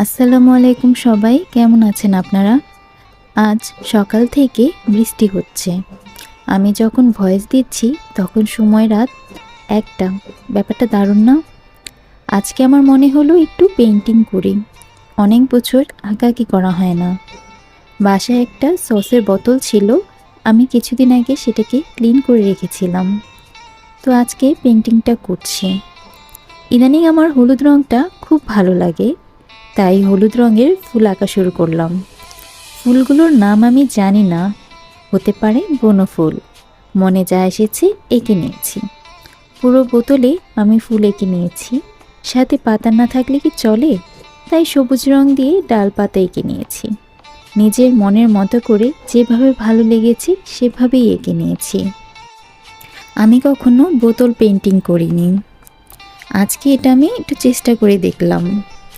আসসালামু আলাইকুম সবাই, কেমন আছেন আপনারা? আজ সকাল থেকে বৃষ্টি হচ্ছে। আমি যখন ভয়েস দিচ্ছি তখন সময় রাত ১টা। ব্যাপারটা দারুণ না? আজকে আমার মনে হলো একটু পেইন্টিং করি। অনেক বছর আঁকাআঁকি করা হয় না। বাসায় একটা সসের বোতল ছিল, আমি কিছুদিন আগে সেটাকে ক্লিন করে রেখেছিলাম। তো আজকে পেইন্টিংটা করছি। ইদানিং আমার হলুদ রঙটা খুব ভালো লাগে, তাই হলুদ রঙের ফুল আঁকা শুরু করলাম। ফুলগুলোর নাম আমি জানি না, হতে পারে বনফুল। মনে যা এসেছে এঁকে নিয়েছি। পুরো বোতলে আমি ফুল এঁকে নিয়েছি। সাথে পাতা না থাকলে কি চলে, তাই সবুজ রং দিয়ে ডাল পাতা এঁকে নিয়েছি। নিজের মনের মতো করে যেভাবে ভালো লেগেছে সেভাবেই এঁকে নিয়েছি। আমি কখনো বোতল পেইন্টিং করিনি, আজকে এটা আমি একটু চেষ্টা করে দেখলাম।